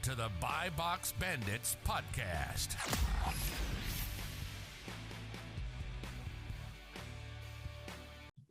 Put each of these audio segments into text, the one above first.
to the Buy Box Bandits podcast.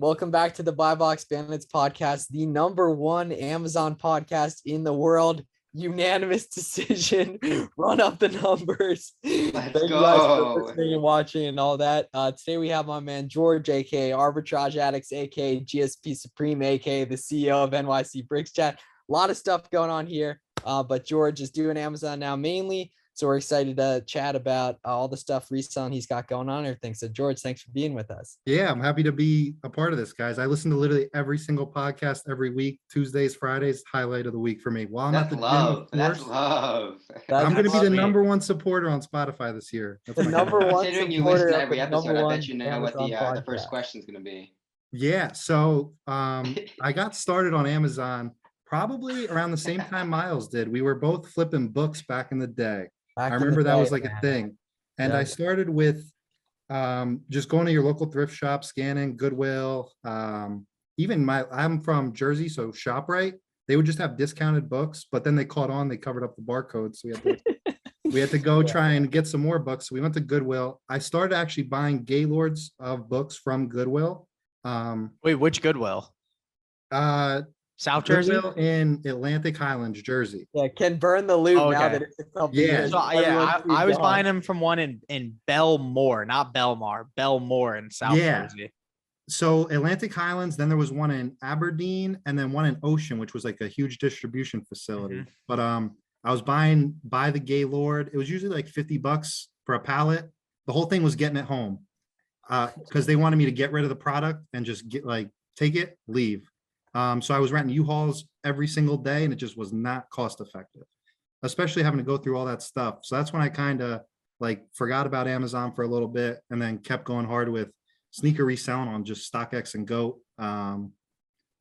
Welcome back to the Buy Box Bandits podcast, the #1 Amazon podcast in the world. Unanimous decision. Run up the numbers. Let's Thank you go. guys for listening and watching and all that. Today we have my man George, aka Arbitrage Addicts, aka GSP Supreme, aka the CEO of NYC Bricks Chat. A lot of stuff going on here, but George is doing Amazon now mainly. So we're excited to chat about all the stuff reselling he's got going on and everything. So George, thanks for being with us. Yeah, I'm happy to be a part of this, guys. I listen to literally every single podcast every week, Tuesdays, Fridays, highlight of the week for me. While I'm at the gym, of That's course, love. I'm going to be the Sweet. #1 supporter on Spotify this year. That's The my number goal. one Considering you supporter listen to of every the episode, I #1 bet you know what the Amazon first podcast. question is going to be. Yeah, so I got started on Amazon probably around the same time Miles did. We were both flipping books back in the day. Back I in the remember that day, was like man. a thing. And Yeah. I started with just going to your local thrift shop, scanning Goodwill. I'm from Jersey, so ShopRite, they would just have discounted books, but then they caught on, they covered up the barcode. So we had to go try and get some more books. So we went to Goodwill. I started actually buying gaylords of books from Goodwill. Wait, which Goodwill? South Jersey? Goodwill in Atlantic Highlands, Jersey. Yeah, can burn the loop Oh, now okay. that it's a couple Yeah. years. So Everyone's I was gone. buying them from one in Belmore, not Belmar, Belmore in South Yeah. Jersey. So Atlantic Highlands, then there was one in Aberdeen, and then one in Ocean, which was like a huge distribution facility. Mhm. But I was buying by the Gaylord. It was usually like $50 for a pallet. The whole thing was getting it home because they wanted me to get rid of the product and just take it, leave. So I was renting U-Hauls every single day, and it just was not cost effective, especially having to go through all that stuff. So that's when I kind of forgot about Amazon for a little bit, and then kept going hard with sneaker reselling on just StockX and GOAT,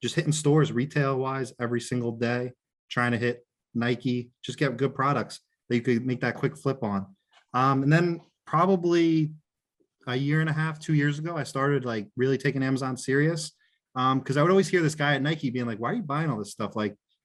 just hitting stores retail wise every single day, trying to hit Nike, just get good products that you could make that quick flip on. And then probably a year and a half, 2 years ago, I started really taking Amazon serious. Because I would always hear this guy at Nike being like, why are you buying all this stuff?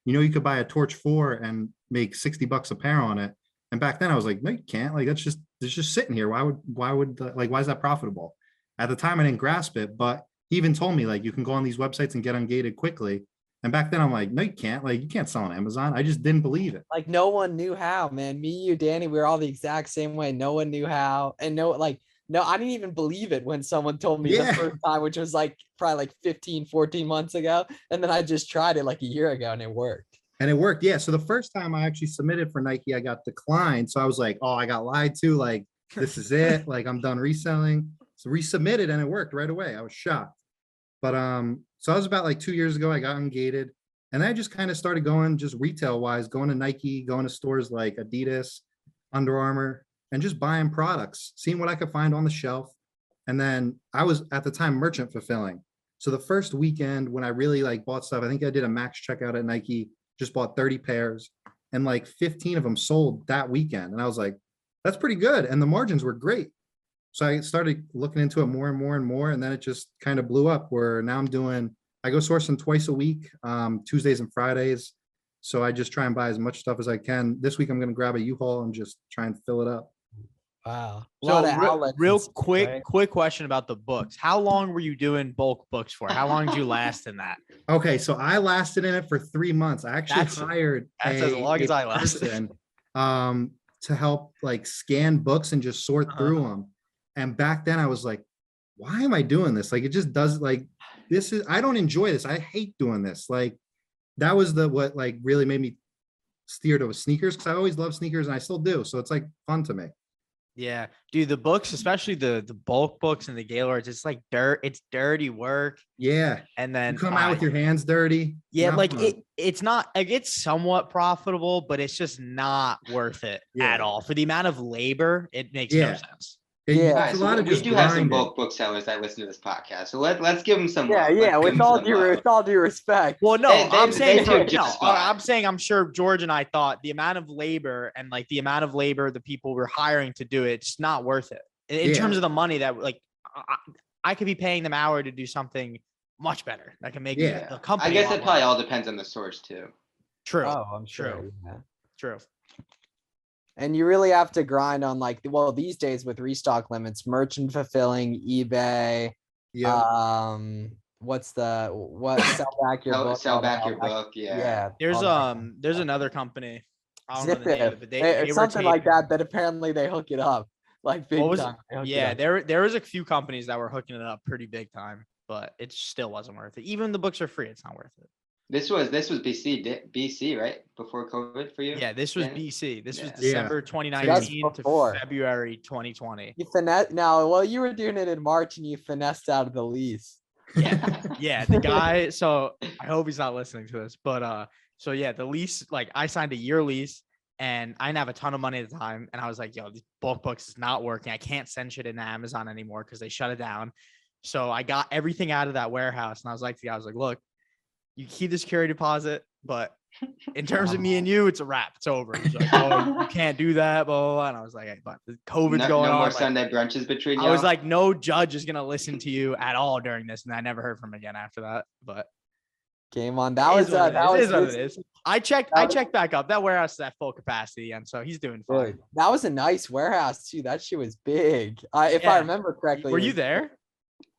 You could buy a Torch 4 and make $60 a pair on it. And back then I was like, no, you can't. It's just sitting here. Why is that profitable? At the time I didn't grasp it, but he even told me you can go on these websites and get ungated quickly. And back then I'm like, no, you can't. You can't sell on Amazon. I just didn't believe it. No one knew how, man. Me, you, Danny, we were all the exact same way. No one knew how. And no, I didn't even believe it when someone told me the first time, which was probably 15, 14 months ago. And then I just tried it a year ago and it worked. And it worked. Yeah. So the first time I actually submitted for Nike, I got declined. So I was like, oh, I got lied to. This is it. I'm done reselling. So resubmitted and it worked right away. I was shocked. But so I was about 2 years ago, I got ungated. And then I just kind of started going just retail wise, going to Nike, going to stores like Adidas, Under Armour, and just buying products, seeing what I could find on the shelf. And then I was at the time merchant fulfilling. So the first weekend when I really bought stuff, I think I did a max checkout at Nike, just bought 30 pairs and 15 of them sold that weekend. And I was like, that's pretty good. And the margins were great. So I started looking into it more and more and more. And then it just kind of blew up where now I go sourcing twice a week, Tuesdays and Fridays. So I just try and buy as much stuff as I can. This week I'm going to grab a U-Haul and just try and fill it up. Wow. So real quick question about the books. How long were you doing bulk books for? How long did you last in that? Okay, so I lasted in it for 3 months. I actually hired that's as long as I lasted. person, to help scan books and just sort through them. And back then I was like, why am I doing this? It just does I don't enjoy this. I hate doing this. That was what really made me steer to sneakers, because I always love sneakers and I still do. So it's fun to me. Yeah, dude, the books, especially the bulk books and the Gaylords, it's dirt. It's dirty work. Yeah. And then You come out with your hands dirty. Yeah, Not fun. it's not it's somewhat profitable, but it's just not worth it at all. For the amount of labor, it makes no sense. It's a lot of we just do have some grinding. bulk booksellers that listen to this podcast, so let's give them some. With all due respect. Well, no, I'm saying I'm saying I'm sure George and I thought the amount of labor and the amount of labor the people we're hiring to do it's not worth it in terms of the money that I could be paying them hour to do something much better that can make the company. I guess it probably all depends on the source too. True. Oh, I'm sure. True. Yeah. True. And you really have to grind on like, well, these days with restock limits, merchant fulfilling, eBay. Yeah. What sell back your book? Sell all back that, your book. Yeah. There's all that kind of there's stuff. another company. I don't Zip know the name it. of it, but It's they were something like taping. that apparently they hook it up like big What was it? time. They hook it Yeah, up. there was a few companies that were hooking it up pretty big time, but it still wasn't worth it. Even the books are free, it's not worth it. This was BC, right? Before COVID for you? Yeah, this was Danny? BC. This was Yeah. December 2019 to before. February 2020. You finesse now. Well, you were doing it in March and you finessed out of the lease. Yeah, the guy. So I hope he's not listening to this, but so yeah, the lease, like I signed a year lease and I didn't have a ton of money at the time. And I was like, yo, these bulk books is not working. I can't send shit into Amazon anymore because they shut it down. So I got everything out of that warehouse and I was like, to the guy, I was like, look, you keep the security deposit, but in terms of me and you, it's a wrap. It's over. He's like, oh, you can't do that, blah, blah, blah. And I was like, hey, but COVID's going No on. more Like, Sunday brunches between you. I was like, no judge is gonna listen to you at all during this, and I never heard from him again after that. But Game on. That was what this- it is. I checked back up. That warehouse is at full capacity, and so he's doing fine. Dude, that was a nice warehouse too. That shit was big. If I Yeah. remember correctly. Were it you was- there?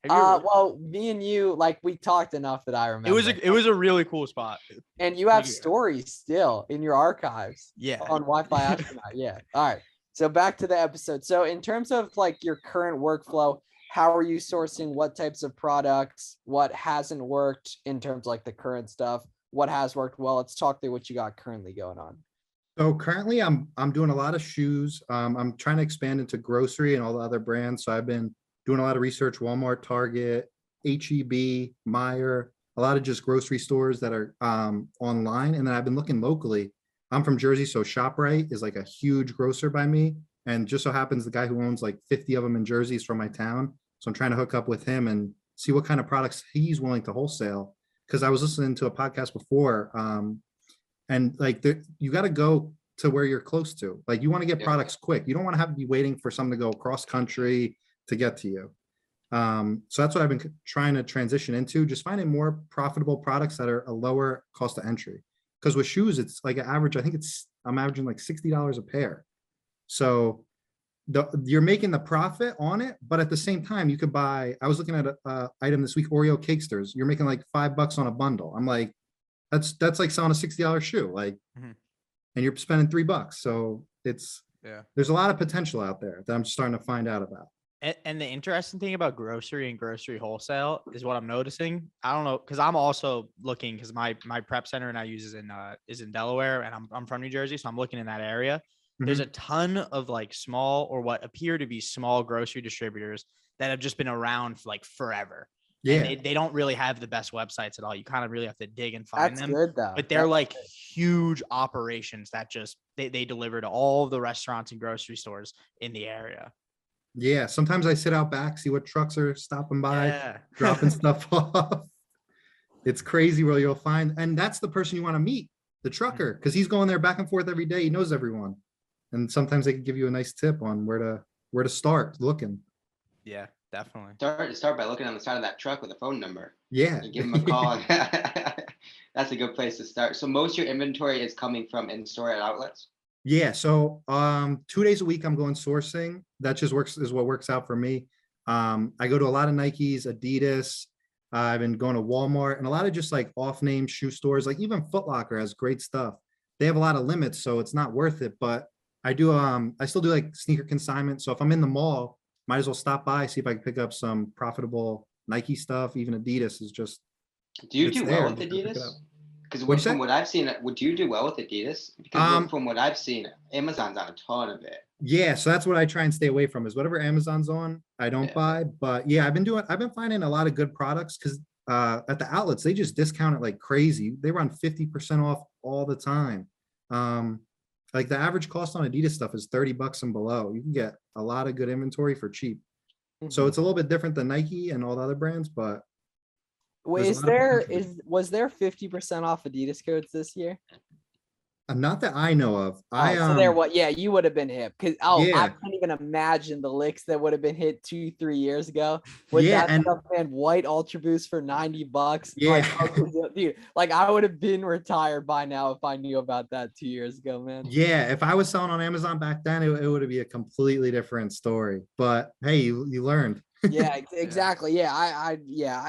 Have you ever- Well, me and you, like we talked enough that I remember. it was a really cool spot. And you have Yeah. stories still in your archives Yeah. on Wi-Fi astronaut. Yeah. All right. So back to the episode. So in terms of like your current workflow, how are you sourcing? What types of products? What hasn't worked in terms of like the current stuff? What has worked well? Let's talk through what you got currently going on. So currently I'm doing a lot of shoes. I'm trying to expand into grocery and all the other brands. So I've been doing a lot of research, Walmart, Target, HEB, Meijer, a lot of just grocery stores that are online. And then I've been looking locally. I'm from Jersey, so ShopRite is like a huge grocer by me. And just so happens the guy who owns like 50 of them in Jersey is from my town. So I'm trying to hook up with him and see what kind of products he's willing to wholesale. Because I was listening to a podcast before, and like you got to go to where you're close to. Like you want to get products quick. You don't want to have to be waiting for something to go across country to get to you. So that's what I've been trying to transition into, just finding more profitable products that are a lower cost of entry. Because with shoes, it's like an average, I'm averaging like $60 a pair. So you're making the profit on it, but at the same time, you could buy, I was looking at a item this week, Oreo Cakesters. You're making like $5 on a bundle. I'm like, that's like selling a $60 shoe, like, and you're spending $3. So there's a lot of potential out there that I'm starting to find out about. And the interesting thing about grocery and grocery wholesale is what I'm noticing. I don't know, because I'm also looking, because my prep center and I use is in Delaware, and I'm from New Jersey, so I'm looking in that area. There's a ton of like small or what appear to be small grocery distributors that have just been around for like forever. Yeah, And they don't really have the best websites at all. You kind of really have to dig and find That's them. good though. But they're That's like good. huge operations that just they deliver to all of the restaurants and grocery stores in the area. yeah. Sometimes I sit out back, see what trucks are stopping by, Yeah. dropping stuff off. It's crazy where you'll find, and that's the person you want to meet, the trucker, because he's going there back and forth every day. He knows everyone, and sometimes they can give you a nice tip on where to start looking. Yeah, definitely. Start by looking on the side of that truck with a phone number. Yeah, And give them a call. That's a good place to start. So most of your inventory is coming from in-store at outlets? yeah. So 2 days a week I'm going sourcing. That just is what works out for me. I go to a lot of Nikes, Adidas. I've been going to Walmart and a lot of just like off-name shoe stores. Like even Foot Locker has great stuff. They have a lot of limits, so it's not worth it. But I still do like sneaker consignment. So if I'm in the mall, might as well stop by, see if I can pick up some profitable Nike stuff. Even Adidas is just. Do you it's do there, well with just gotta pick it Adidas? up. Because What'd you from say? what I've seen, would you do well with Adidas? Because from what I've seen, Amazon's on a ton of it. Yeah, so that's what I try and stay away from is whatever Amazon's on, I don't Yeah. buy. But yeah, I've been finding a lot of good products because at the outlets, they just discount it like crazy. They run 50% off all the time. Like the average cost on Adidas stuff is $30 and below. You can get a lot of good inventory for cheap. So it's a little bit different than Nike and all the other brands, but Wait, there's a lot of potential. was there 50% off Adidas codes this year? Not that I know of. I Oh, so there, what? Yeah, you would have been hip because I Yeah. can't even imagine the licks that would have been hit 2-3 years ago with Yeah, that and stuff, man. White Ultra Boost for $90. Yeah. Like, dude, like I would have been retired by now if I knew about that 2 years ago, man. Yeah, if I was selling on Amazon back then, it would be a completely different story. But hey, you learned. Yeah, exactly. Yeah,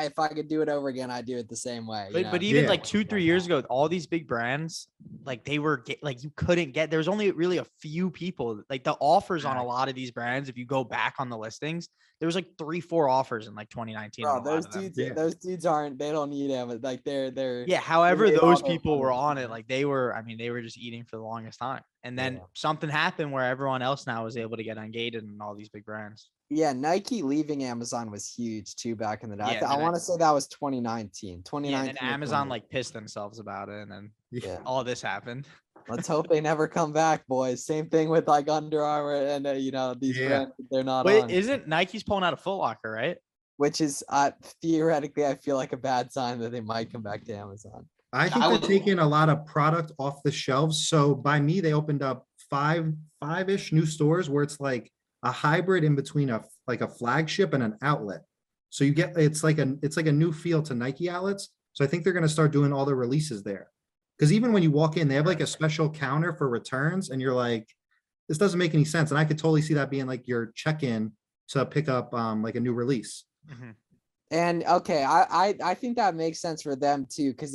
if I could do it over again, I'd do it the same way. But even Yeah. like 2-3 years ago, all these big brands, like they were like you couldn't get. There was only really a few people. Like the offers on a lot of these brands, if you go back on the listings, there was like 3-4 offers in like 2019. Bro, on a lot those of them. dudes, Yeah. those dudes aren't. They don't need them. Like they're. Yeah. However, made all those their people were money. on it. Like they were. I mean, they were just eating for the longest time. And then Yeah. something happened where everyone else now was able to get ungated in all these big brands. Yeah, Nike leaving Amazon was huge too back in the day. Yeah, I then want to say that was 2019. Yeah. 2019. And then or Amazon 20. like pissed themselves about it, and then Yeah. all this happened. Let's hope they never come back, boys. Same thing with like Under Armour and these Yeah. brands that they're not Wait, on. isn't Nike's pulling out of Foot Locker, right? Which is theoretically, I feel like a bad sign that they might come back to Amazon. I think I they're would- taking a lot of product off the shelves. So by me, they opened up five-ish new stores where it's like a hybrid in between a flagship and an outlet. So you get it's like a new feel to Nike outlets. So I think they're gonna start doing all the releases there. Because even when you walk in, they have like a special counter for returns, and you're like, this doesn't make any sense. And I could totally see that being like your check-in to pick up like a new release. And okay, I think that makes sense for them too, because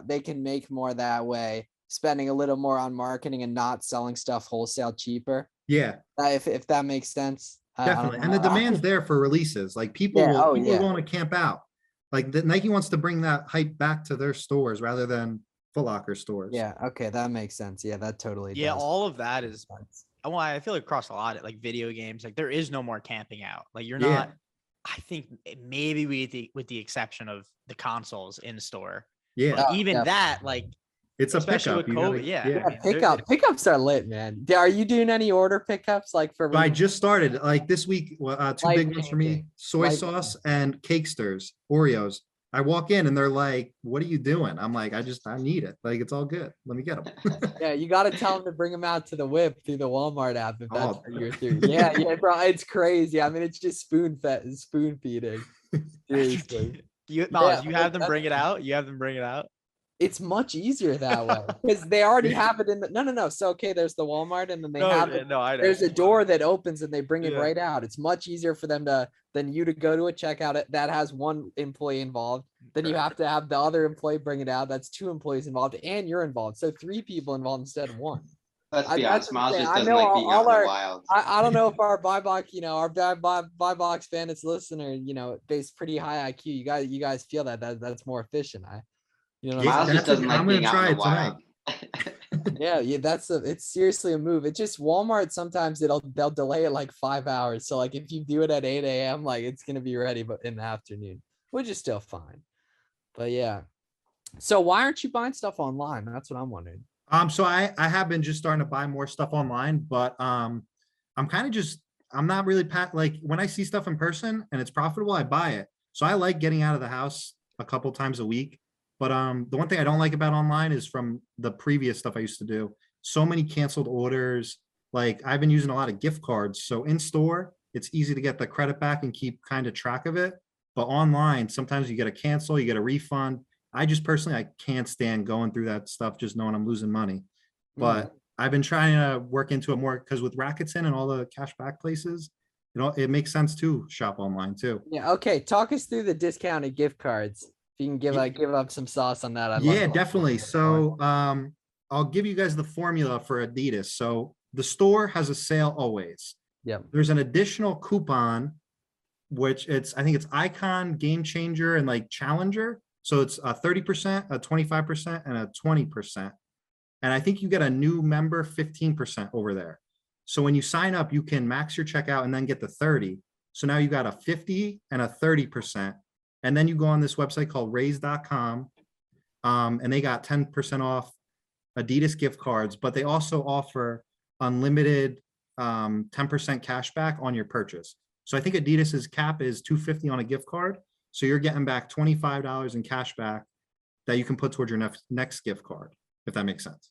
they can make more that way, spending a little more on marketing and not selling stuff wholesale cheaper. Yeah, If that makes sense. I don't definitely. And the know. demand's there for releases. Like people, Yeah, oh, people yeah. are going to camp out. Like Nike wants to bring that hype back to their stores rather than Foot Locker stores. Yeah, okay, that makes sense. Yeah, that totally Yeah, does. all of that make is. sense. Well, I feel like across a lot of like video games, like there is no more camping out. Like you're Yeah. not. I think maybe with the exception of the consoles in store. Yeah, But Oh, even definitely. that, like it's a especially pickup. with You gotta- COVID, yeah. Yeah, I mean, pickups are lit, man. Are you doing any order pickups like for? So I just started like this week. Two Life big ones for me: changing. soy Life sauce and Cakesters, Oreos. I walk in and they're like, "What are you doing?" I'm like, I need it. Like it's all good. Let me get them. Yeah, you got to tell them to bring them out to the whip through the Walmart app if that's Oh. what you're through. Yeah, bro, it's crazy. I mean, it's just spoon feeding. Seriously, you Yeah, you have them that's- bring it out. You have them bring it out. it's much easier that way because they already have it in the. No. So okay, there's the Walmart, and then they have it. No, I know. There's a door that opens and they bring it Yeah. right out. It's much easier for them than you to go to a checkout that has one employee involved. Then you have to have the other employee bring it out. That's 2 employees involved, and you're involved. So 3 people involved instead of 1. Let's be that's honest, the Miles thing. just I doesn't know like being all out in our- the wild. I don't know if our buy box, our buy box Bandits listener, based pretty high IQ. You guys feel that's more efficient. What I'm Yeah, Miles saying? just that's doesn't it. like I'm gonna being out try in the it tonight. wild. Yeah, it's seriously a move. It's just Walmart. Sometimes they'll delay it like 5 hours. So like if you do it at 8 a.m., like it's gonna be ready, but in the afternoon, which is still fine. But yeah. So why aren't you buying stuff online? That's what I'm wondering. So I have been just starting to buy more stuff online, but I'm kind of just I'm not really like when I see stuff in person and it's profitable, I buy it. So I like getting out of the house a couple times a week. But the one thing I don't like about online is from the previous stuff I used to do. So many canceled orders. Like I've been using a lot of gift cards. So in store, it's easy to get the credit back and keep kind of track of it. But online, sometimes you get a cancel, you get a refund. I just personally, I can't stand going through that stuff, just knowing I'm losing money. But I've been trying to work into it more because with Rakuten and all the cashback places, it makes sense to shop online too. Yeah. Okay. Talk us through the discounted gift cards. If you can give up some sauce on that. I'd love Yeah, to. definitely. So I'll give you guys the formula for Adidas. So the store has a sale always. Yep. There's an additional coupon, which I think it's Icon, Game Changer, and like Challenger. So it's a 30%, a 25%, and a 20%. And I think you get a new member 15% over there. So when you sign up, you can max your checkout and then get the 30. So now you got a 50 and a 30%. And then you go on this website called raise.com. And they got 10% off Adidas gift cards, but they also offer unlimited 10% cash back on your purchase. So I think Adidas's cap is $250 on a gift card. So you're getting back $25 in cash back that you can put towards your next gift card, if that makes sense.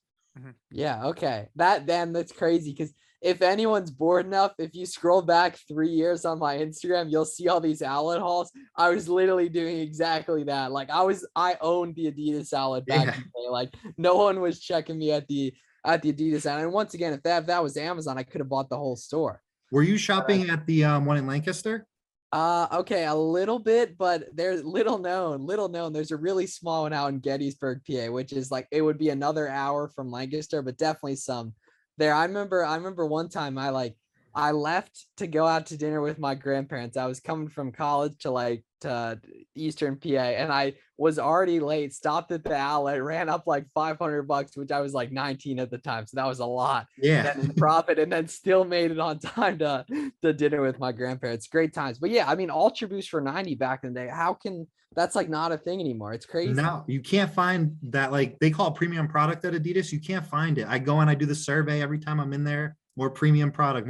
Yeah, okay. That's crazy because if anyone's bored enough, if you scroll back 3 years on my Instagram, you'll see all these outlet hauls. I was literally doing exactly that. Like I owned the Adidas outlet back in the day. Like no one was checking me at the Adidas outlet. And once again, if that was Amazon, I could have bought the whole store. Were you shopping at the one in Lancaster? Okay, a little bit, but there's little known. There's a really small one out in Gettysburg, PA, which is like it would be another hour from Lancaster, but definitely some there. I remember one time I left to go out to dinner with my grandparents. I was coming from college to Eastern PA, and I was already late, stopped at the outlet, ran up like $500, which I was like 19 at the time. So that was a lot. Yeah. Then in profit, and then still made it on time to dinner with my grandparents. Great times. But yeah, I mean, Ultra Boost for 90 back in the day. How can that's like not a thing anymore? It's crazy. No, you can't find that. Like they call it premium product at Adidas. You can't find it. I go and I do the survey every time I'm in there. More premium product,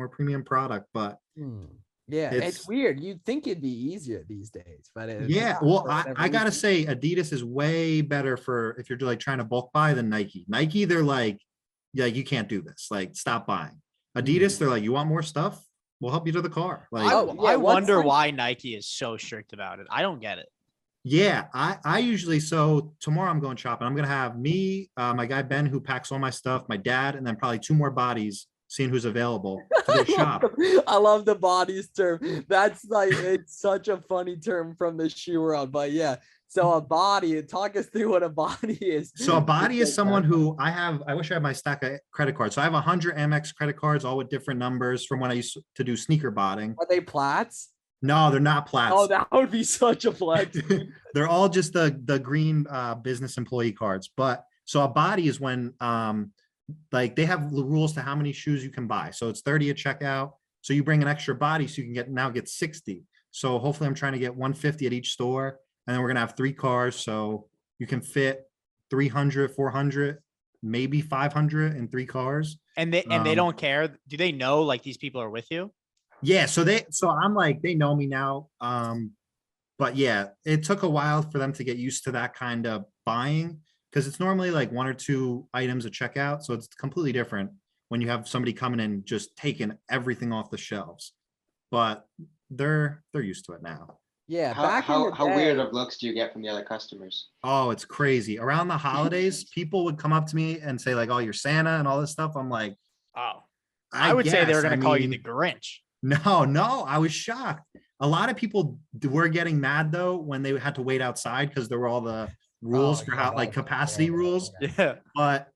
but yeah, it's weird. You'd think it'd be easier these days, but yeah. Well, I gotta say, Adidas is way better for if you're like trying to bulk buy than Nike. Nike, they're like, yeah, you can't do this. Like, stop buying. Adidas, they're like, you want more stuff? We'll help you to the car. Like, I wonder why Nike is so strict about it. I don't get it. Yeah, I usually, so tomorrow I'm going shopping. I'm gonna have me, my guy Ben, who packs all my stuff, my dad, and then probably 2 more bodies, seeing who's available to go shop. I love the bodies term. That's like, it's such a funny term from the shoe world, but yeah. So a body, talk us through what a body is. So a body is someone who I wish I had my stack of credit cards. So I have 100 Amex credit cards, all with different numbers from when I used to do sneaker botting. Are they plats? No, they're not plats. Oh, that would be such a flex. They're all just the green business employee cards. But so a body is when like they have the rules to how many shoes you can buy. So it's 30 at checkout. So you bring an extra body, so you can get 60. So hopefully I'm trying to get 150 at each store. And then we're gonna have 3 cars. So you can fit 300, 400, maybe 500 in 3 cars. And they don't care. Do they know like these people are with you? Yeah. So I'm like, they know me now. But yeah, it took a while for them to get used to that kind of buying, because it's normally like 1 or 2 items at checkout. So it's completely different when you have somebody coming in just taking everything off the shelves. But they're used to it now. Yeah. How weird of looks do you get from the other customers? Oh, it's crazy. Around the holidays, people would come up to me and say like, "Oh, you're Santa" and all this stuff. I'm like, oh, I would say they were going to call you the Grinch. No, I was shocked. A lot of people were getting mad though when they had to wait outside because there were all the rules for how like capacity rules. Yeah. But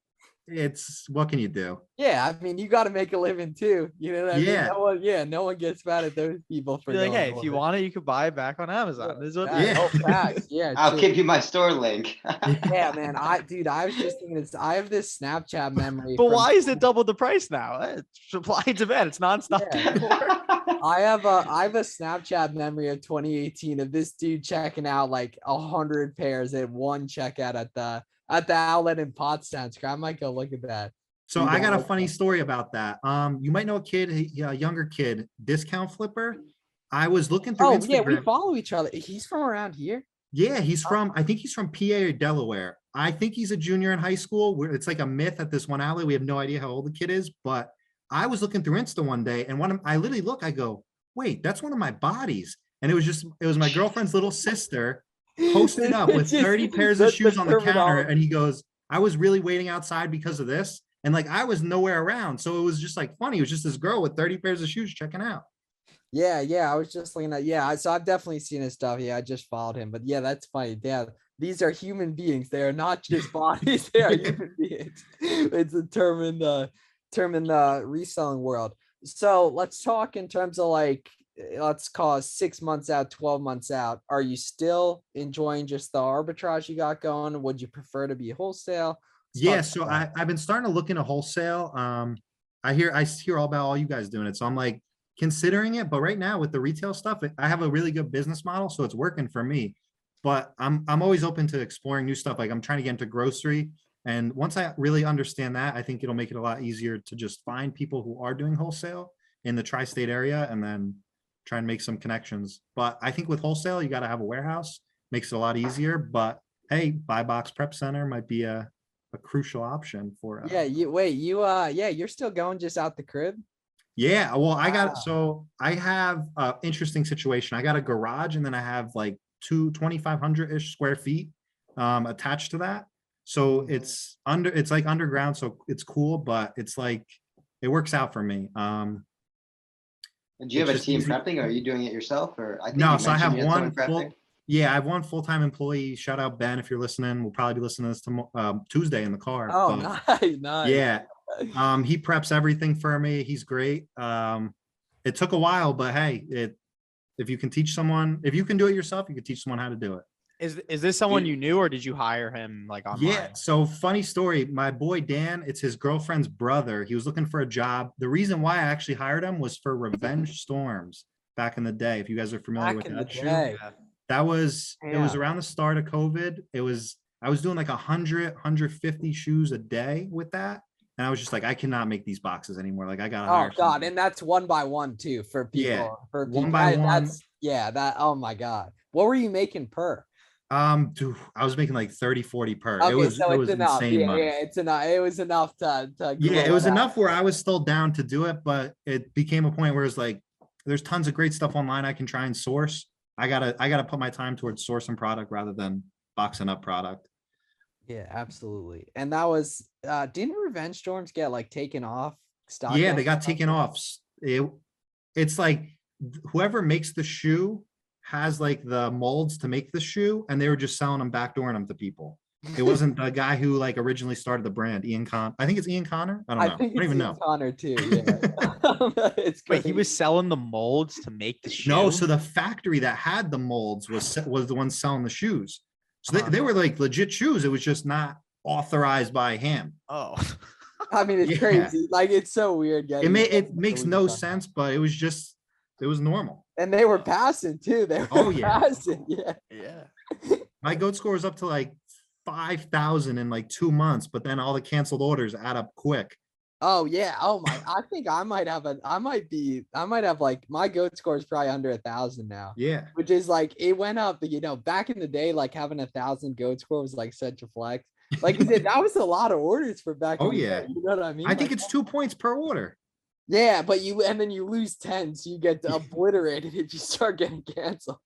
it's, what can you do? Yeah, I mean, you got to make a living too. You know what I mean? No one gets mad at those people for like, hey, if you want it, you could buy it back on Amazon. This is what facts. Yeah, I'll give you my store link. Yeah, man. I was just thinking this. I have this Snapchat memory. But why is it double the price now? Supply and demand. It's nonstop. Yeah. I have a Snapchat memory of 2018 of this dude checking out like 100 pairs at one checkout at the outlet in Pottstown. I might go look at that. So I got a funny story about that. You might know a younger kid, Discount Flipper. I was looking through Instagram. Yeah, we follow each other. He's from around here. Yeah, I think he's from PA or Delaware. I think he's a junior in high school. It's like a myth at this one outlet. We have no idea how old the kid is, but I was looking through Insta one day, and I literally I go, wait, that's one of my bodies. And it was my girlfriend's little sister posted up with 30 pairs of shoes on the counter. And he goes, I was really waiting outside because of this. And like, I was nowhere around. So it was just like funny. It was just this girl with 30 pairs of shoes checking out. Yeah. I was just looking at, so I've definitely seen his stuff. Yeah, I just followed him. But yeah, that's funny. Yeah, these are human beings. They are not just bodies. They are human beings. It's a term in the reselling world. So let's talk in terms of like, let's call it 6 months out, 12 months out. Are you still enjoying just the arbitrage you got going? Would you prefer to be wholesale? Yeah, so I've been starting to look into wholesale. I hear all about all you guys doing it. So I'm like considering it, but right now with the retail stuff, I have a really good business model, so it's working for me. But I'm always open to exploring new stuff. Like I'm trying to get into grocery. And once I really understand that, I think it'll make it a lot easier to just find people who are doing wholesale in the tri-state area and then try and make some connections. But I think with wholesale, you got to have a warehouse, makes it a lot easier. But hey, Buy Box Prep Center might be a a crucial option for. Yeah, you're still going just out the crib? Yeah, well, Wow. I have a interesting situation. I got a garage and then I have like 2,500-ish square feet attached to that. So it's like underground, so it's cool, but it's like it works out for me. And do you have a team prepping, or are you doing it yourself? Or I think No, you so I have mentioned you had someone one prepping. I have one full-time employee. Shout out Ben if you're listening. We'll probably be listening to this Tuesday in the car. Oh, but nice. yeah. He preps everything for me. He's great. It took a while, but hey, if you can teach someone, if you can do it yourself, you can teach someone how to do it. Is this someone you knew, or did you hire him like online? Yeah. So funny story. My boy Dan, it's his girlfriend's brother. He was looking for a job. The reason why I actually hired him was for Revenge Storms back in the day. If you guys are familiar with that shoe, that was it was around the start of COVID. I was doing like 150 shoes a day with that. And I was just like, I cannot make these boxes anymore. Like I gotta hire God, and that's 1 by 1 too for people. Yeah, for people. 1 by 1. Oh my God. What were you making per? Dude, I was making like 30, 40 per. Okay, it was enough. insane money. It's enough. It was enough to it was enough where I was still down to do it, but it became a point where it's like there's tons of great stuff online I can try and source. I gotta put my time towards sourcing product rather than boxing up product. Yeah, absolutely. And that was didn't Revenge Storms get like taken off stock? Yeah, they got taken off. It's like whoever makes the shoe has like the molds to make the shoe, and they were just selling them, backdooring them to people. It wasn't the guy who like originally started the brand, I think it's Ian Connor. I don't know. I don't even know. Connor too. Yeah. Wait, he was selling the molds to make the shoe? No, so the factory that had the molds was the one selling the shoes. So they were like legit shoes. It was just not authorized by him. Oh. I mean, it's crazy. Like it's so weird. It makes no sense, but it was normal. And they were passing too. They were passing. Yeah. My goat score was up to like 5,000 in like 2 months, but then all the canceled orders add up quick. Oh yeah. Oh my. I think I might have like my goat score is probably under 1,000 now. Yeah. Which is like it went up. Back in the day, like having 1,000 goat score was like such a flex. Like that was a lot of orders for back. Oh in the yeah. day, you know what I mean? I think it's 2 points per order. Yeah, but then you lose 10, so you get obliterated if you start getting canceled.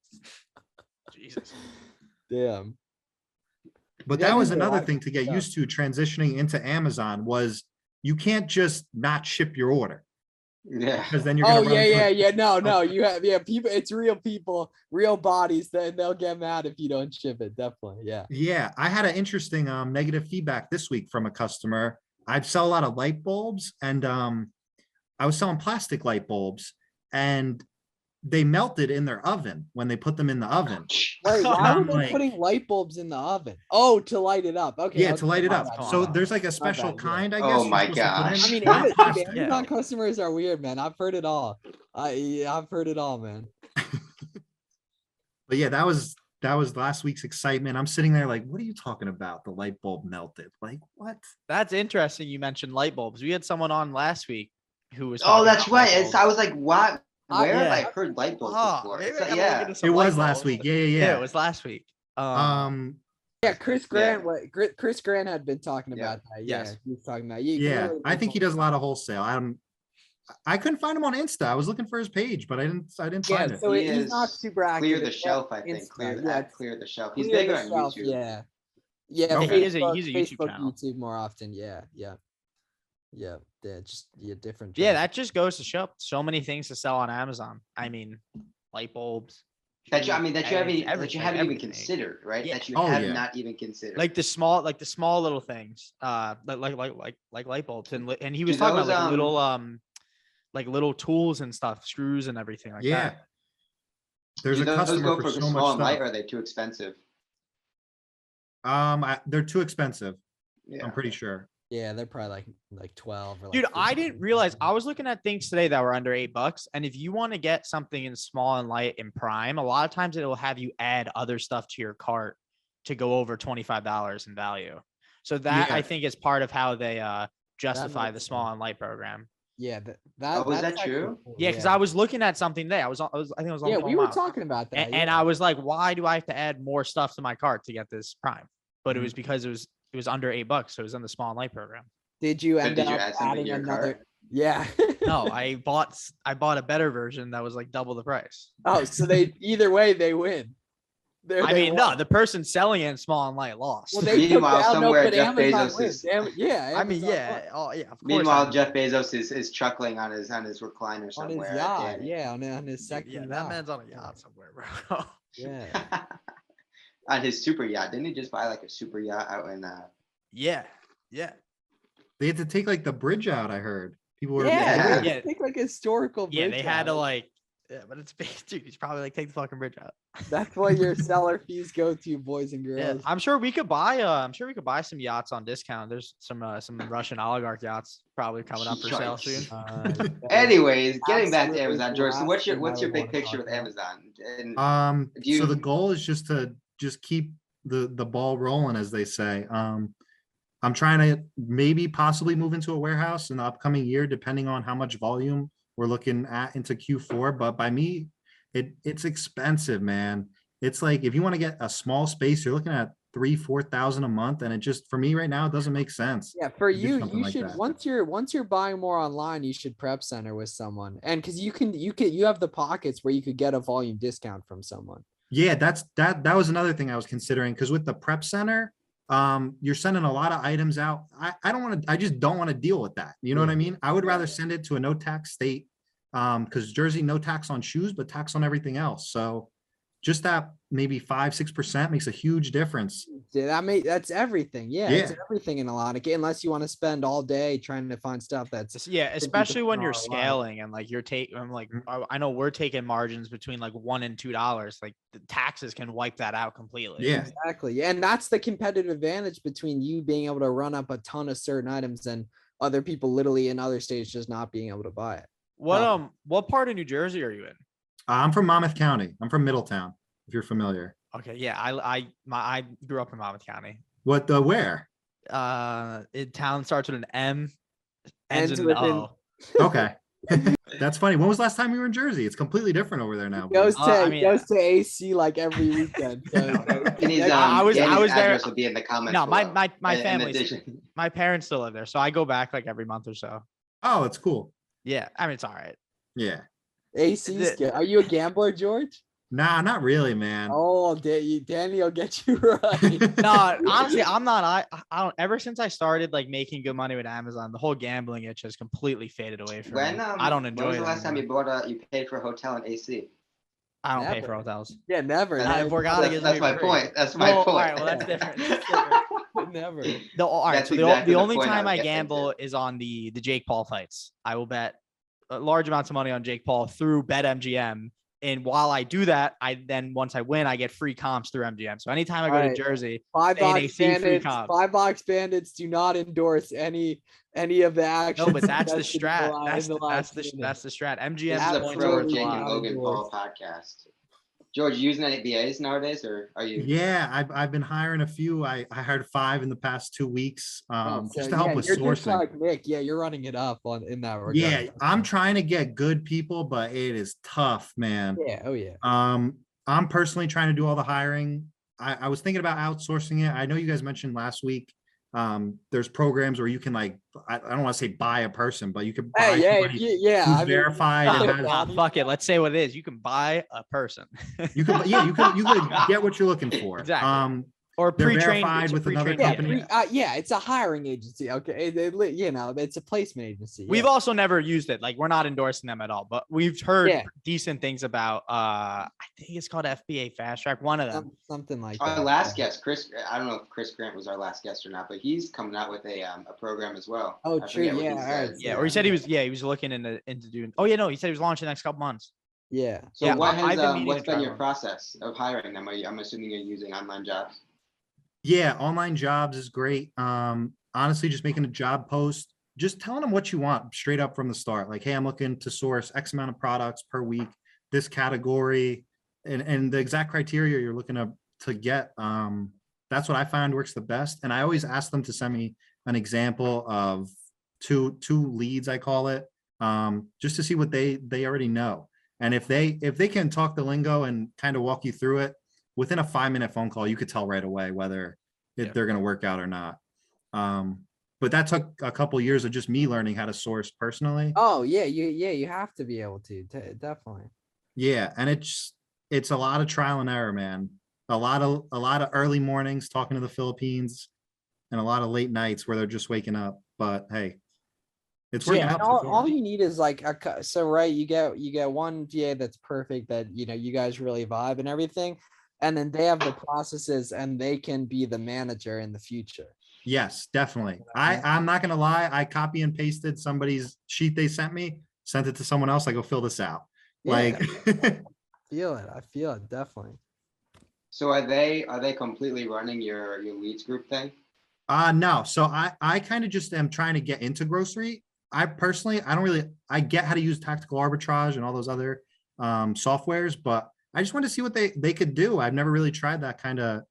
Jesus. Damn. But that was another thing to get used to transitioning into Amazon was you can't just not ship your order. Yeah. Because then you're No, you have people, it's real people, real bodies, then they'll get mad if you don't ship it. Definitely. Yeah. Yeah. I had an interesting negative feedback this week from a customer. I sell a lot of light bulbs, and I was selling plastic light bulbs, and they melted in their oven when they put them in the oven. Wait, why were they putting light bulbs in the oven? Oh, to light it up. Okay. Yeah, to light it up. So there's like a special kind, I guess. Oh my gosh. I mean, Amazon customers are weird, man. I've heard it all. I've heard it all, man. But yeah, that was last week's excitement. I'm sitting there like, what are you talking about? The light bulb melted. Like, what? That's interesting. You mentioned light bulbs. We had someone on last week who was. Oh, that's right. I was like, what? Where have I Yeah. heard light bulbs before? maybe It's I like, gotta yeah. look into some It was light last bulbs. week. Yeah. Yeah, it was last week. Yeah, Chris Grant. Chris Grant had been talking about that. Yeah, Yes. he was talking about. Yeah, I think he does a lot of wholesale. I couldn't find him on Insta. I was looking for his page, but I didn't find it. So He he's is not super active. Clear the shelf, I think. Insta, Clear the shelf. He's Clear bigger the on Shelf, YouTube. Yeah. Yeah. Okay. He's a YouTube Facebook, channel. YouTube more often. Yeah. Just different. Yeah, channels. that just goes to show so many things to sell on Amazon. I mean, light bulbs. That you haven't everything. even considered, right? Yeah. That you Oh, have yeah. not even considered. Like the small little things, like light bulbs, and he was Do talking those, about like little tools and stuff, screws and everything like Yeah. that. There's Do a those customer go for for so small much and light, stuff. or are they too expensive? They're too expensive. Yeah. I'm pretty sure. Yeah, they're probably like 12 or like Dude, I 15. didn't realize I was looking at things today that were under $8. And if you want to get something in small and light in prime, a lot of times it will have you add other stuff to your cart to go over $25 in value. So that Yeah. I think is part of how they justify the makes small sense. and light program. Yeah, Oh, is that's that actually true? cool, Yeah, because I was looking at something today. I think I was on Yeah, the phone we were with- talking about that. and I was like, why do I have to add more stuff to my cart to get this prime? But it was because it was it was under $8, so it was in the small and light program. Did you end did you up add something to adding your another? cart? Yeah. No, I bought a better version that was like double the price. Oh, so they either way they win. I mean, no, the person selling it in small and light lost. Well, they took Meanwhile, down, somewhere but Jeff Amazon Bezos wins. is. Yeah. I mean, Amazon yeah, won. oh yeah. Of course. Meanwhile, Jeff Bezos is chuckling on his recliner On somewhere. his yacht, Danny. yeah, on his second yeah, yacht. that man's on a yacht somewhere, bro. Yeah. On his super yacht. Didn't he just buy like a super yacht out in yeah. They had to take like the bridge out. I heard people were. Yeah, Yeah. Think like a historical Yeah, bridge they had to out. like. Yeah, but it's big, dude. He's probably like take the fucking bridge out. That's what your seller fees go to, boys and Yeah, girls. I'm sure we could buy. I'm sure we could buy some yachts on discount. There's some Russian oligarch yachts probably coming up for sale soon. Anyways, getting back to absolutely Amazon, the George. So last what's your thing I would big wanna picture talk with about. Amazon? And do So you- the goal is just to keep the ball rolling, as they say. I'm trying to maybe possibly move into a warehouse in the upcoming year, depending on how much volume we're looking at into Q4. But by me, it's expensive, man. It's like if you want to get a small space, you're looking at 3,000-4,000 a month, and it just for me right now it doesn't make sense. Yeah, for to do you, something you like should that. once you're buying more online, you should prep center with someone, and because you have the pockets where you could get a volume discount from someone. Yeah, that was another thing I was considering, because with the prep center, you're sending a lot of items out. I just don't want to deal with that. You know what I mean? I would rather send it to a no tax state, because Jersey, no tax on shoes, but tax on everything else. So just that maybe 5-6% makes a huge difference. Yeah, that's everything. Yeah, it's Yeah. everything in a lot of unless you want to spend all day trying to find stuff that's Yeah, especially when you're $50 scaling and like you're taking. I'm like, I know we're taking margins between like $1 and $2. Like the taxes can wipe that out completely. Yeah. exactly. Yeah, and that's the competitive advantage between you being able to run up a ton of certain items and other people literally in other states just not being able to buy it. What part of New Jersey are you in? I'm from Monmouth County. I'm from Middletown, if you're familiar. Okay, yeah, I grew up in Monmouth County. Where? Town starts with an M, ends Ends in with an an- O. Okay. That's funny. When was the last time you were in Jersey? It's completely different over there now. Goes boys. to I mean, goes to AC like every weekend. So, Danny's, I was Danny's there- address will be in the comments. No, my below. In family, addition- my parents still live there, so I go back like every month or so. Oh, it's cool. Yeah, I mean it's all right. Yeah. AC's good. Are you a gambler, George? Nah, not really, man. Oh, Danny will get you right. No, honestly, I'm not. I don't. Ever since I started like making good money with Amazon, the whole gambling itch has completely faded away from When me. I don't when enjoy was it the last time you anymore. you paid for a hotel in AC? I don't pay Never. for hotels. Yeah, never. That's- never. Borgata gives That's me my free. point. That's my Well, point. all right, well, that's different. That's different. Never. All right, That's so exactly the the only point I time was I getting gamble is on the Jake Paul fights. I will bet large amounts of money on Jake Paul through BetMGM. And while I do that, once I win, I get free comps through MGM. So anytime I go Alright. to Jersey, Five box AC free bandits. comp. 5 box bandits do not endorse any of the actions. no, but that's the suggested in strat. li- That's in the, live that's the streaming. that's the strat. This MGM is a points pro worth a Jake lot. and Logan Paul podcast. George, you using any VAs nowadays, or are you? Yeah, I've been hiring a few. I hired 5 in the past 2 weeks, Oh, so, just to help with you're just sourcing. like Nick. Yeah, you're running it up in that regard. Yeah, I'm trying to get good people, but it is tough, man. Yeah. Oh yeah. I'm personally trying to do all the hiring. I was thinking about outsourcing it. I know you guys mentioned last week. There's programs where you can like, I don't want to say buy a person, but you can buy Hey, somebody yeah. who's I mean, verified. and has- Fuck it. Let's say what it is. You can buy a person. you could get what you're looking for. Exactly. Or They're pre-trained verified it's a with another pre-trained company. VA. yeah, it's a hiring agency. Okay, it's a placement agency. We've yeah. also never used it. Like we're not endorsing them at all, but we've heard Yeah. decent things about. I think it's called FBA Fast Track. One of them. Something like Our that. last guest, Chris. I don't know if Chris Grant was our last guest or not, but he's coming out with a program as well. Oh, I true, forget what yeah, he alright, said. Yeah, or he said he was looking into doing. Oh yeah, no, he said he was launching the next couple months. Yeah. So Yeah, what I've been meaning what's to been try your one. process of hiring them? I'm assuming you're using online jobs. Yeah, online jobs is great. Honestly, just making a job post, just telling them what you want straight up from the start. Like, hey, I'm looking to source X amount of products per week, this category, and the exact criteria you're looking to get. That's what I find works the best. And I always ask them to send me an example of two leads, I call it, just to see what they already know. And if they can talk the lingo and kind of walk you through it, within a 5-minute phone call, you could tell right away whether they're going to work out or not. But that took a couple years of just me learning how to source personally. Oh yeah, you have to be able to definitely. Yeah, and it's a lot of trial and error, man. A lot of early mornings talking to the Philippines, and a lot of late nights where they're just waking up. But hey, it's working Yeah, out so all far. you need is like so right. You get one VA that's perfect that you guys really vibe and everything, and then they have the processes and they can be the manager in the future. Yes, definitely. I'm not gonna lie. I copy and pasted somebody's sheet they sent me, sent it to someone else. I go fill this out. Yeah. Like, I feel it definitely. So are they completely running your leads group thing? no. So I kind of just am trying to get into grocery. I personally, I get how to use tactical arbitrage and all those other softwares, but I just want to see what they could do. I've never really tried that kind of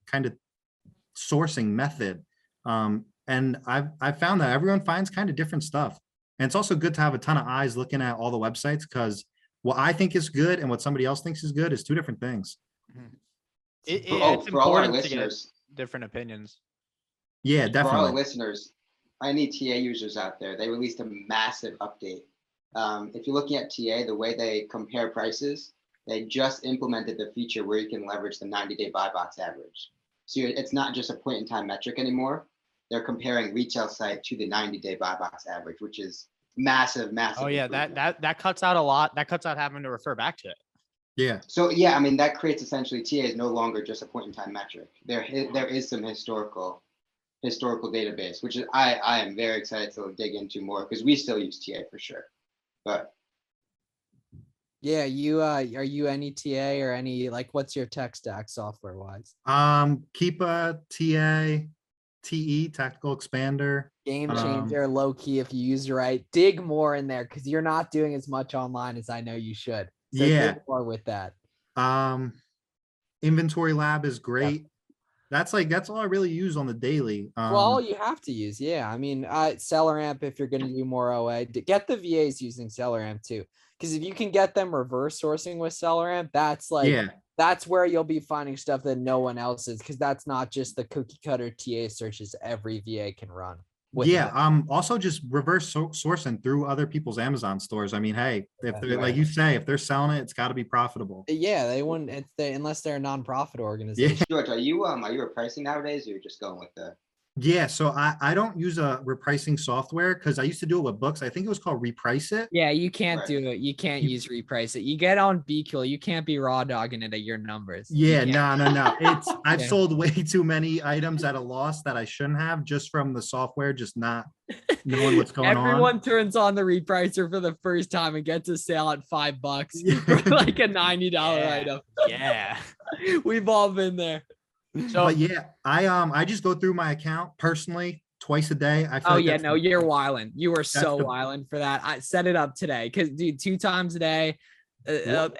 sourcing method. And I've found that everyone finds kind of different stuff. And it's also good to have a ton of eyes looking at all the websites, because what I think is good and what somebody else thinks is good is two different things. It's For all our important to get listeners, different opinions. Yeah, for all our definitely. listeners, any TA users out there, they released a massive update. If you're looking at TA, the way they compare prices, they just implemented the feature where you can leverage the 90-day buy box average. So it's not just a point in time metric anymore. They're comparing retail site to the 90-day buy box average, which is massive. Oh yeah, improvement. that cuts out a lot. That cuts out having to refer back to it. Yeah. So yeah, I mean, that creates essentially TA is no longer just a point in time metric. There is some historical database, which is I am very excited to dig into more, because we still use TA for sure. But Yeah, are you any TA or any, like, what's your tech stack software wise? Keep a TA, TE, tactical expander. Game changer, low key if you use it right. Dig more in there because you're not doing as much online as I know you should. So Yeah. dig more with that. Inventory lab is great. That's all I really use on the daily. Well, you have to use, yeah. I mean, seller amp if you're going to do more OA. Get the VAs using seller amp too, because if you can get them reverse sourcing with seller amp, that's like that's where you'll be finding stuff that no one else is, because that's not just the cookie cutter TA searches every VA can run. Also just reverse sourcing through other people's Amazon stores. I mean, hey, if they're like you say, if they're selling it, it's got to be profitable. Yeah, they wouldn't unless they're a nonprofit organization. Yeah. George, are you repricing nowadays, or you're just going with the? Yeah, so I don't use a repricing software because I used to do it with books. I think it was called Reprice It. Yeah, you can't Right. do it. You can't use reprice it. You get on BQL. You can't be raw dogging it at your numbers. Yeah, no. I've Yeah. sold way too many items at a loss that I shouldn't have, just from the software, just not knowing what's going on. Everyone turns on the repricer for the first time and gets a sale at $5 for like a $90 item. Yeah. We've all been there. So But yeah, I just go through my account personally twice a day. I feel Oh like yeah, that's no, you're wilding. You were so the- wilding for that. I set it up today because dude, 2 times a day,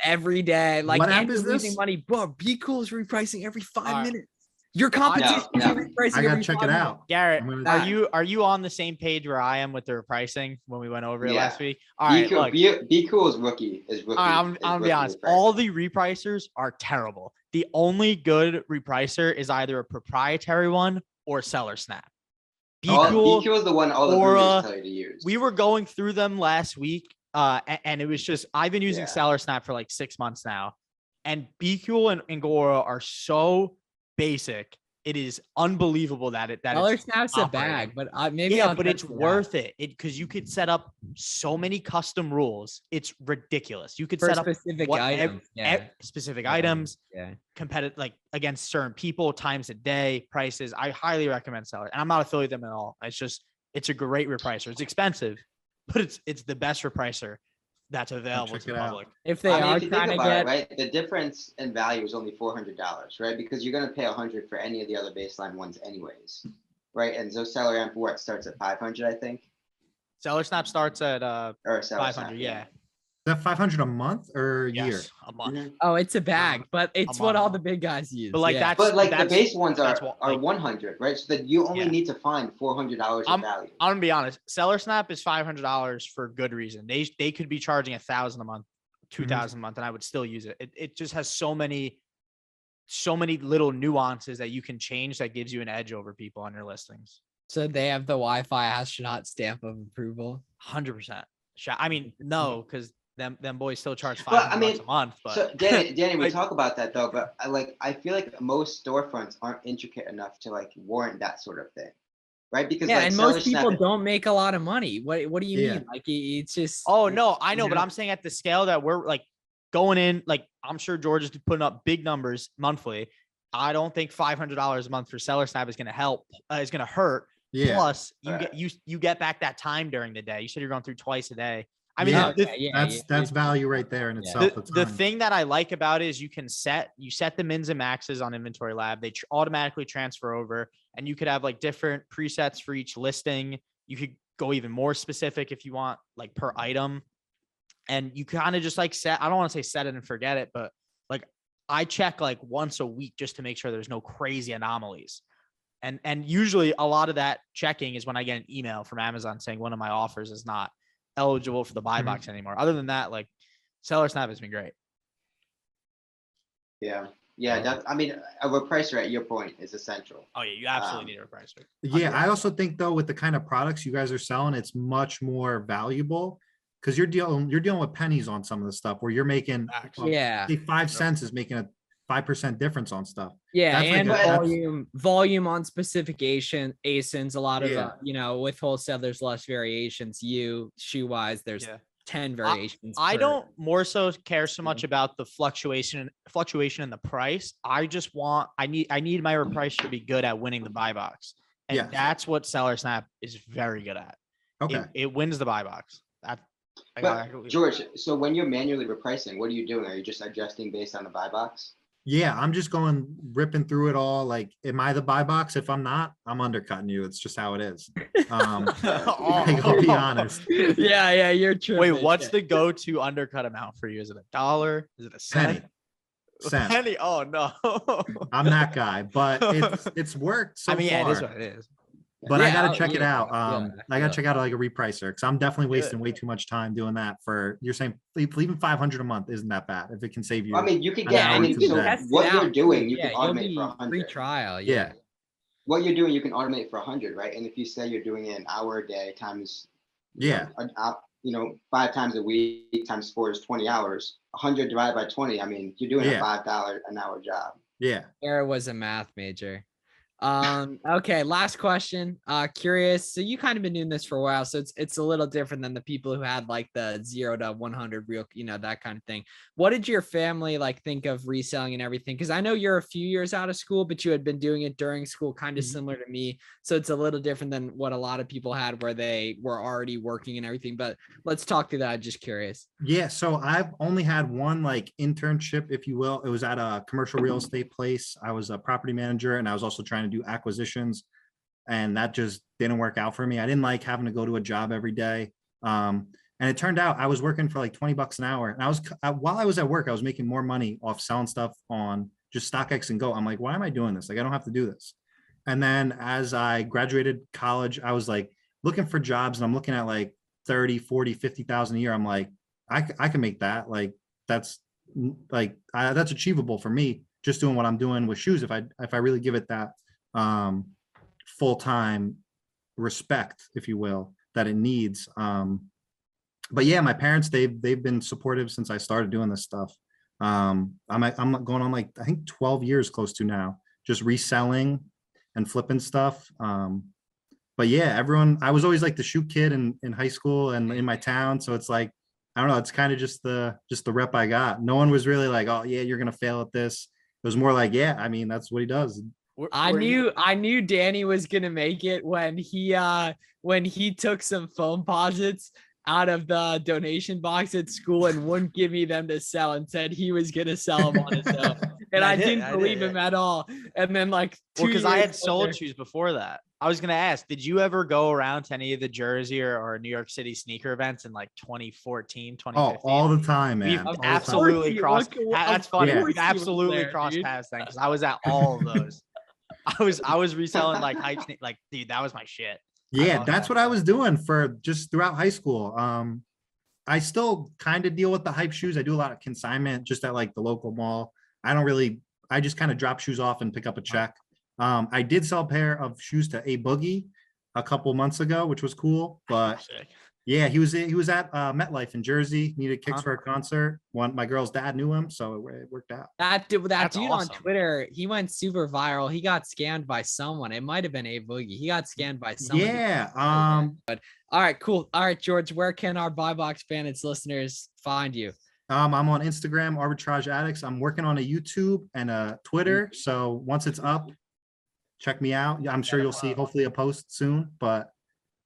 every day. Like, What app and is you're losing this? money. Bro, Be Cool is repricing every 5 right. minutes. Your competition is no. repricing I gotta every check 5 it minutes. out. Garrett, I'm gonna- are you on the same page where I am with the pricing when we went over it Yeah. last week? All right, look. Be Cool is rookie. All right, I'm gonna be honest. All the repricers are terrible. The only good repricer is either a proprietary one or Seller Snap. Be Cool is the one all the gurus tell you to use. We were going through them last week, and it was just I've been using Seller Snap for like 6 months now, and Be Cool and Gora are so basic. It is unbelievable that Seller it's Snap's a operating. bag, but maybe Yeah, I'll but check it's it out. worth it. Because you could set up so many custom rules. It's ridiculous. You could For set up specific items. specific items, Yeah. competitive, like against certain people, times a day, prices. I highly recommend Seller, and I'm not affiliated with them at all. It's a great repricer. It's expensive, but it's the best repricer that's available check to the it out. public. If they I mean, are if you trying think to about get, it, right, the difference in value is only $400, right? Because you're gonna pay $100 for any of the other baseline ones, anyways, right? And so Seller Amp starts at 500, I think, Seller Snap starts at or Seller 500. Snap, Yeah. Is that 500 a month or a year? Yes, a month. Mhm. oh, it's a bag, but it's what month. all the big guys use. But like yeah. But like the that's base ones that's are what, are like, 100, right? So that you only Yeah. need to find $400 of value. I'm gonna be honest. Seller Snap is $500 for good reason. They could be charging 1,000 a month, 2,000 a month, and I would still use it. It just has so many little nuances that you can change that gives you an edge over people on your listings. So they have the Wi-Fi astronaut stamp of approval. 100%. I mean, no, because them boys still charge Well, $500 a month. But So Danny, we Like- talk about that though, but I feel like most storefronts aren't intricate enough to like warrant that sort of thing, right? Because Yeah, like and most Seller people Snap- don't make a lot of money. What do you Yeah. mean? Like it's just. oh no, I know, but Yeah. I'm saying at the scale that we're like going in, like I'm sure George is putting up big numbers monthly. I don't think $500 a month for Seller Snap is going to help. Is going to hurt. Yeah. Plus, you Right. get you get back that time during the day. You said you're going through twice a day. I mean, Yeah. That's value right there in itself. the thing that I like about it is you set the mins and maxes on Inventory Lab. They automatically transfer over, and you could have like different presets for each listing. You could go even more specific if you want, like per item. And you kind of just like I don't want to say set it and forget it, but like I check like once a week just to make sure there's no crazy anomalies. And usually a lot of that checking is when I get an email from Amazon saying one of my offers is not eligible for the buy box anymore. Other than that, like Seller Snap has been great. Yeah. I mean, a repricer at your point is essential. Oh yeah, you absolutely need a repricer. Yeah, I also think though with the kind of products you guys are selling, it's much more valuable because you're dealing with pennies on some of the stuff where you're making Yeah. say 5 cents is making a 5% difference on stuff. Yeah, That's like and a- volume on specification ASINs. A lot of Yeah. with wholesale, there's less variations. Shoe wise, there's 10 variations. I per- don't more so care so much about the fluctuation in the price. I just want I need my repricer to be good at winning the buy box. And Yes. that's what Seller Snap is very good at. Okay. It wins the buy box. But George, so when you're manually repricing, what are you doing? Are you just adjusting based on the buy box? Yeah, I'm just going ripping through it all. Like, am I the buy box? If I'm not, I'm undercutting you. It's just how it is. Like, I'll be honest. Yeah, you're true. Wait, what's the go-to undercut amount for you? Is it $1? Is it a cent? Cent. Penny? Oh no. I'm that guy, but it's worked so I mean, yeah, far. it is what it is. But I Yeah, gotta check it yeah, out. yeah, I gotta check out like a repricer because I'm definitely wasting way too much time doing that. You're saying even 500 a month isn't that bad if it can save you. I mean, you can an get. hour I mean, to so the day. Test it what you're out, doing, too. you can you'll automate be for 100. free trial. Yeah. What you're doing, you can automate for 100, right? And if you say you're doing it an hour a day times, Yeah. 5 times a week times 4 is 20 hours. 100 divided by 20. I mean, you're doing Yeah. a $5 an hour job. Yeah. Era was a math major. Okay, last question. Curious. So you kind of been doing this for a while, so it's a little different than the people who had like the 0 to 100 real, that kind of thing. What did your family like think of reselling and everything? Because I know you're a few years out of school, but you had been doing it during school, kind of similar to me. So it's a little different than what a lot of people had where they were already working and everything. But let's talk through that. Just curious. Yeah. So I've only had one like internship, if you will. It was at a commercial real estate place. I was a property manager and I was also trying to do acquisitions, and that just didn't work out for me. I didn't like having to go to a job every day. And it turned out I was working for like 20 bucks an hour. And while I was at work, I was making more money off selling stuff on just StockX and Go. I'm like, why am I doing this? Like, I don't have to do this. And then as I graduated college, I was like looking for jobs, and I'm looking at like 30, 40, 50,000 a year. I'm like, I can make that. Like, that's achievable for me just doing what I'm doing with shoes. If I really give it that full-time respect, if you will, that it needs. But yeah, my parents, they've been supportive since I started doing this stuff. I'm going on like, I think 12 years close to now, just reselling and flipping stuff. But yeah, I was always like the shoe kid in high school and in my town. So it's like, I don't know, it's kind of just the rep I got. No one was really like, oh yeah, you're going to fail at this. It was more like, yeah, I mean, that's what he does. I knew Danny was gonna make it when he took some foam posits out of the donation box at school and wouldn't give me them to sell and said he was gonna sell them on his own. And I didn't believe him at all. And then like because I had sold shoes before that. I was gonna ask, did you ever go around to any of the Jersey or New York City sneaker events in like 2014, 2015? Oh, all the time, man. We've All the time. absolutely crossed. That's funny. Yeah. We've absolutely crossed paths then because I was at all of those. I was reselling like hype, like dude, that was my shit. Yeah, that's what I was doing for just throughout high school. I still kind of deal with the hype shoes. I do a lot of consignment just at like the local mall. I just kind of drop shoes off and pick up a check. I did sell a pair of shoes to A Boogie, a couple months ago, which was cool. But Sick. yeah, he was at MetLife in Jersey. Needed kicks for a Uh-huh. concert. My girl's dad knew him, so it worked out. That dude That's on awesome. Twitter, he went super viral. He got scammed by someone. It might have been A Boogie. He got scammed by someone. Yeah. All right, cool. All right, George, where can our Buy Box Bandits listeners find you? I'm on Instagram, Arbitrage Addicts. I'm working on a YouTube and a Twitter. So once it's up, check me out. I'm sure you'll see hopefully a post soon. But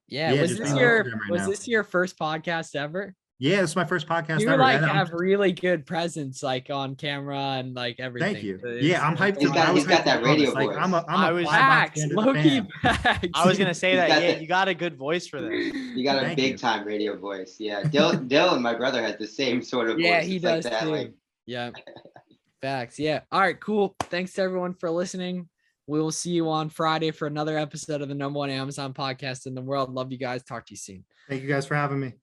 Yeah, Yeah, was just this on your Instagram right was now. this your first podcast ever? yeah, it's my first podcast You ever. like and I'm- have really good presence like on camera and like everything. Thank you. So Yeah, I'm hyped. He's got- I was he's got hyped that to be on this. radio Like, I'm a voice. I Buy was- Box Facts, Bandits low-key fan. facts. I was gonna say He's that. got Yeah, the- you got a good voice for this. You got a Thank you. big time radio voice. Yeah. Dylan, my brother, has the same sort of Yeah, voice. he It's like does that, too. like, Yeah. Facts. Yeah. All right, cool. Thanks to everyone for listening. We will see you on Friday for another episode of the #1 Amazon podcast in the world. Love you guys. Talk to you soon. Thank you guys for having me.